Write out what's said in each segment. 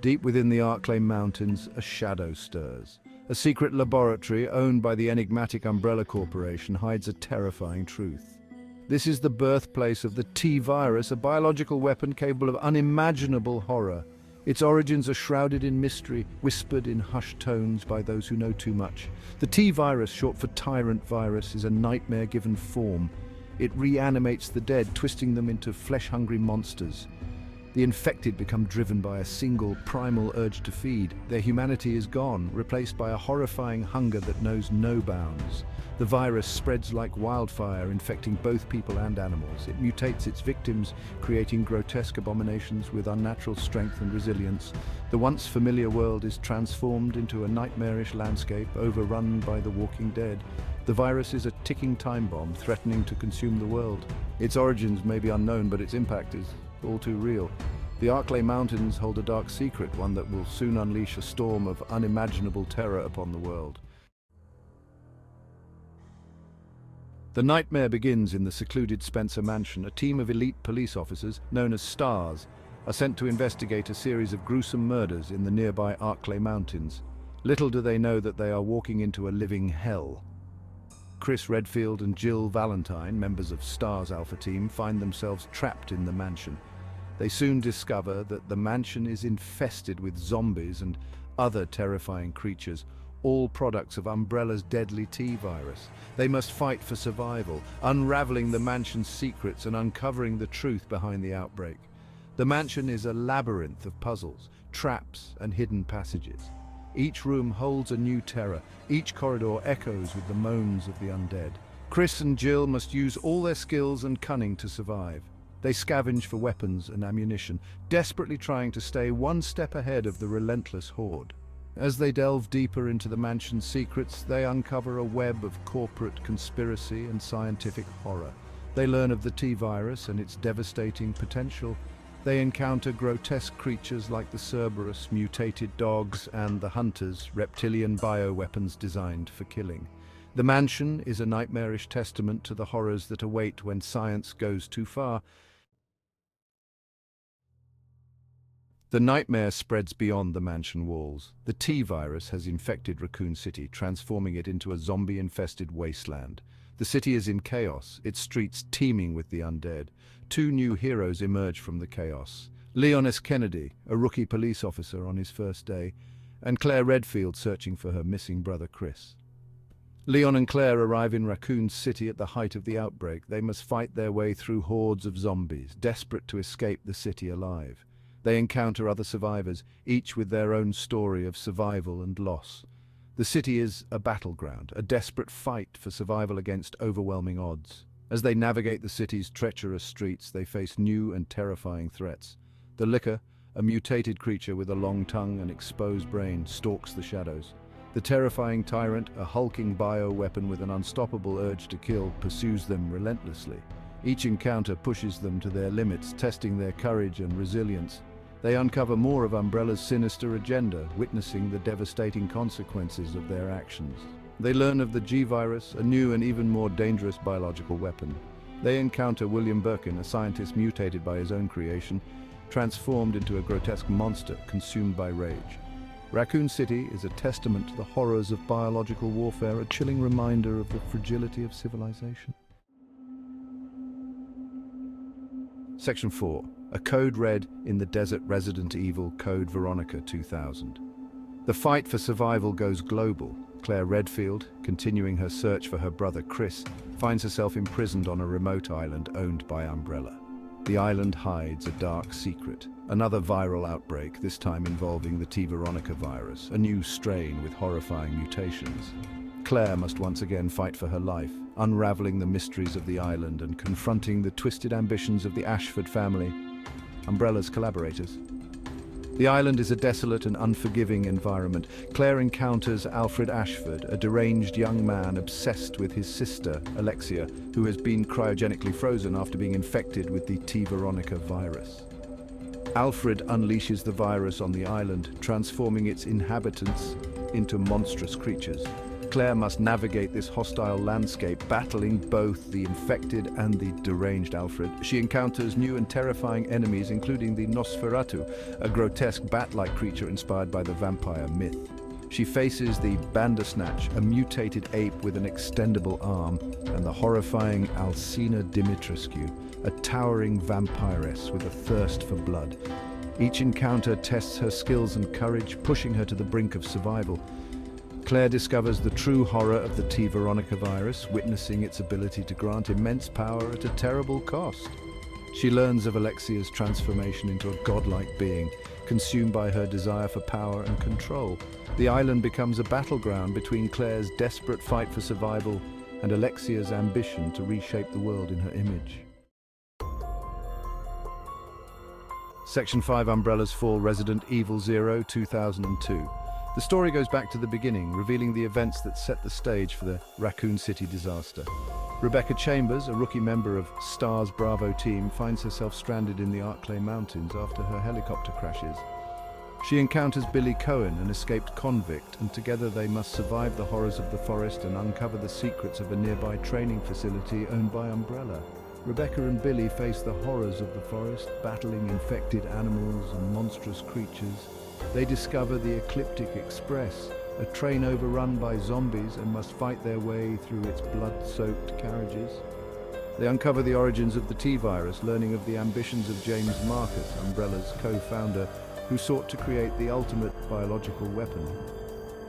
Deep within the Arklay Mountains, a shadow stirs. A secret laboratory owned by the enigmatic Umbrella Corporation hides a terrifying truth. This is the birthplace of the T-virus, a biological weapon capable of unimaginable horror. Its origins are shrouded in mystery, whispered in hushed tones by those who know too much. The T-virus, short for tyrant virus, is a nightmare given form. It reanimates the dead, twisting them into flesh-hungry monsters. The infected become driven by a single primal urge to feed. Their humanity is gone, replaced by a horrifying hunger that knows no bounds. The virus spreads like wildfire, infecting both people and animals. It mutates its victims, creating grotesque abominations with unnatural strength and resilience. The once familiar world is transformed into a nightmarish landscape overrun by the walking dead. The virus is a ticking time bomb, threatening to consume the world. Its origins may be unknown, but its impact is all too real. The Arklay Mountains hold a dark secret, one that will soon unleash a storm of unimaginable terror upon the world. The nightmare begins in the secluded Spencer Mansion. A team of elite police officers, known as Stars, are sent to investigate a series of gruesome murders in the nearby Arklay Mountains. Little do they know that they are walking into a living hell. Chris Redfield and Jill Valentine, members of Stars' Alpha team, find themselves trapped in the mansion. They soon discover that the mansion is infested with zombies and other terrifying creatures, all products of Umbrella's deadly T-virus. They must fight for survival, unraveling the mansion's secrets and uncovering the truth behind the outbreak. The mansion is a labyrinth of puzzles, traps, and hidden passages. Each room holds a new terror. Each corridor echoes with the moans of the undead. Chris and Jill must use all their skills and cunning to survive. They scavenge for weapons and ammunition, desperately trying to stay one step ahead of the relentless horde. As they delve deeper into the mansion's secrets, they uncover a web of corporate conspiracy and scientific horror. They learn of the T-virus and its devastating potential. They encounter grotesque creatures like the Cerberus, mutated dogs, and the Hunters, reptilian bioweapons designed for killing. The mansion is a nightmarish testament to the horrors that await when science goes too far. The nightmare spreads beyond the mansion walls. The T-virus has infected Raccoon City, transforming it into a zombie-infested wasteland. The city is in chaos, its streets teeming with the undead. Two new heroes emerge from the chaos. Leon S. Kennedy, a rookie police officer on his first day, and Claire Redfield searching for her missing brother Chris. Leon and Claire arrive in Raccoon City at the height of the outbreak. They must fight their way through hordes of zombies, desperate to escape the city alive. They encounter other survivors, each with their own story of survival and loss. The city is a battleground, a desperate fight for survival against overwhelming odds. As they navigate the city's treacherous streets, they face new and terrifying threats. The Licker, a mutated creature with a long tongue and exposed brain, stalks the shadows. The terrifying Tyrant, a hulking bioweapon with an unstoppable urge to kill, pursues them relentlessly. Each encounter pushes them to their limits, testing their courage and resilience. They uncover more of Umbrella's sinister agenda, witnessing the devastating consequences of their actions. They learn of the G-virus, a new and even more dangerous biological weapon. They encounter William Birkin, a scientist mutated by his own creation, transformed into a grotesque monster consumed by rage. Raccoon City is a testament to the horrors of biological warfare, a chilling reminder of the fragility of civilization. Section 4. A code red in the desert Resident Evil Code Veronica 2000. The fight for survival goes global. Claire Redfield, continuing her search for her brother Chris, finds herself imprisoned on a remote island owned by Umbrella. The island hides a dark secret. Another viral outbreak, this time involving the T-Veronica virus, a new strain with horrifying mutations. Claire must once again fight for her life, unraveling the mysteries of the island and confronting the twisted ambitions of the Ashford family, Umbrella's collaborators. The island is a desolate and unforgiving environment. Claire encounters Alfred Ashford, a deranged young man obsessed with his sister, Alexia, who has been cryogenically frozen after being infected with the T-Veronica virus. Alfred unleashes the virus on the island, transforming its inhabitants into monstrous creatures. Claire must navigate this hostile landscape, battling both the infected and the deranged Alfred. She encounters new and terrifying enemies, including the Nosferatu, a grotesque bat-like creature inspired by the vampire myth. She faces the Bandersnatch, a mutated ape with an extendable arm, and the horrifying Alcina Dimitrescu, a towering vampiress with a thirst for blood. Each encounter tests her skills and courage, pushing her to the brink of survival. Claire discovers the true horror of the Veronica virus, witnessing its ability to grant immense power at a terrible cost. She learns of Alexia's transformation into a godlike being, consumed by her desire for power and control. The island becomes a battleground between Claire's desperate fight for survival and Alexia's ambition to reshape the world in her image. Section 5, Umbrella's Fall, Resident Evil 0, 2002. The story goes back to the beginning, revealing the events that set the stage for the Raccoon City disaster. Rebecca Chambers, a rookie member of STAR's Bravo team, finds herself stranded in the Arklay Mountains after her helicopter crashes. She encounters Billy Cohen, an escaped convict, and together they must survive the horrors of the forest and uncover the secrets of a nearby training facility owned by Umbrella. Rebecca and Billy face the horrors of the forest, battling infected animals and monstrous creatures. They discover the Ecliptic Express, a train overrun by zombies, and must fight their way through its blood-soaked carriages. They uncover the origins of the T-virus, learning of the ambitions of James Marcus, Umbrella's co-founder, who sought to create the ultimate biological weapon.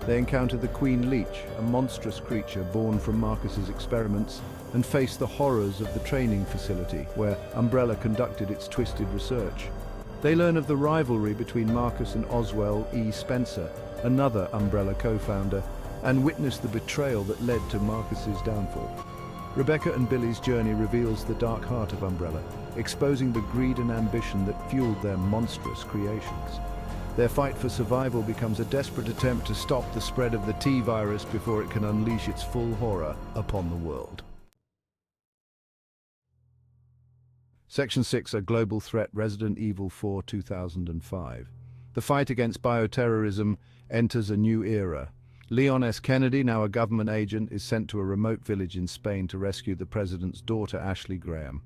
They encounter the Queen Leech, a monstrous creature born from Marcus's experiments, and face the horrors of the training facility, where Umbrella conducted its twisted research. They learn of the rivalry between Marcus and Oswell E. Spencer, another Umbrella co-founder, and witness the betrayal that led to Marcus's downfall. Rebecca and Billy's journey reveals the dark heart of Umbrella, exposing the greed and ambition that fueled their monstrous creations. Their fight for survival becomes a desperate attempt to stop the spread of the T-virus before it can unleash its full horror upon the world. Section 6, A Global Threat, Resident Evil 4, 2005. The fight against bioterrorism enters a new era. Leon S. Kennedy, now a government agent, is sent to a remote village in Spain to rescue the president's daughter, Ashley Graham.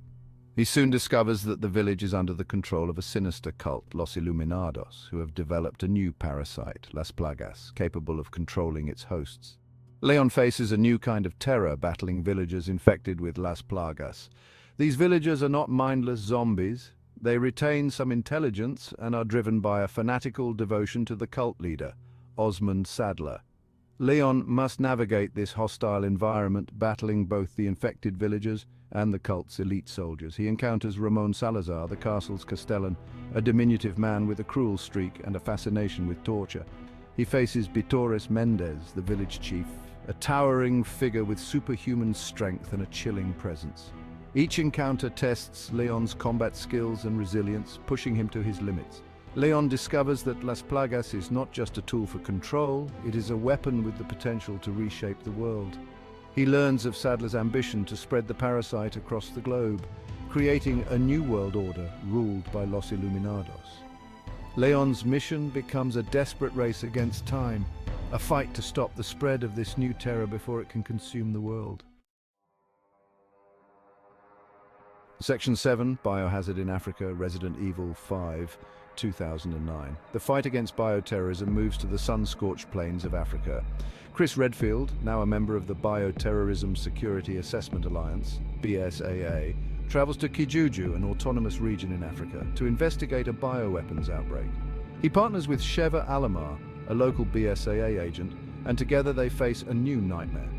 He soon discovers that the village is under the control of a sinister cult, Los Iluminados, who have developed a new parasite, Las Plagas, capable of controlling its hosts. Leon faces a new kind of terror, battling villagers infected with Las Plagas. These villagers are not mindless zombies. They retain some intelligence and are driven by a fanatical devotion to the cult leader, Osmond Sadler. Leon must navigate this hostile environment, battling both the infected villagers and the cult's elite soldiers. He encounters Ramon Salazar, the castle's castellan, a diminutive man with a cruel streak and a fascination with torture. He faces Bitores Mendez, the village chief, a towering figure with superhuman strength and a chilling presence. Each encounter tests Leon's combat skills and resilience, pushing him to his limits. Leon discovers that Las Plagas is not just a tool for control, it is a weapon with the potential to reshape the world. He learns of Sadler's ambition to spread the parasite across the globe, creating a new world order ruled by Los Iluminados. Leon's mission becomes a desperate race against time, a fight to stop the spread of this new terror before it can consume the world. Section 7, Biohazard in Africa, Resident Evil 5, 2009. The fight against bioterrorism moves to the sun-scorched plains of Africa. Chris Redfield, now a member of the Bioterrorism Security Assessment Alliance, BSAA, travels to Kijuju, an autonomous region in Africa, to investigate a bioweapons outbreak. He partners with Sheva Alomar, a local BSAA agent, and together they face a new nightmare.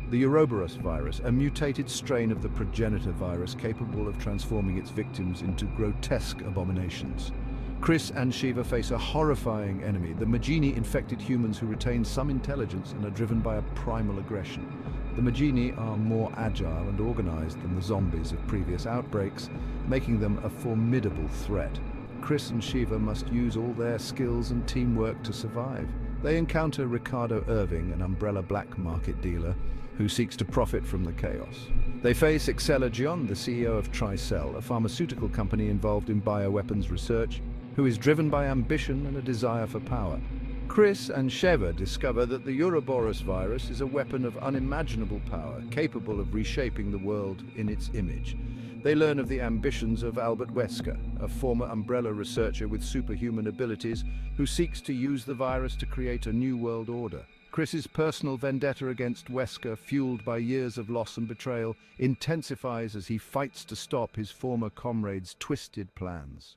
The Ouroboros virus, a mutated strain of the progenitor virus capable of transforming its victims into grotesque abominations. Chris and Sheva face a horrifying enemy, the Magini-infected humans who retain some intelligence and are driven by a primal aggression. The Magini are more agile and organized than the zombies of previous outbreaks, making them a formidable threat. Chris and Sheva must use all their skills and teamwork to survive. They encounter Ricardo Irving, an Umbrella black market dealer, who seeks to profit from the chaos. They face Excella Gion, the CEO of Tricell, a pharmaceutical company involved in bioweapons research, who is driven by ambition and a desire for power. Chris and Sheva discover that the Ouroboros virus is a weapon of unimaginable power, capable of reshaping the world in its image. They learn of the ambitions of Albert Wesker, a former Umbrella researcher with superhuman abilities who seeks to use the virus to create a new world order. Chris's personal vendetta against Wesker, fueled by years of loss and betrayal, intensifies as he fights to stop his former comrades' twisted plans.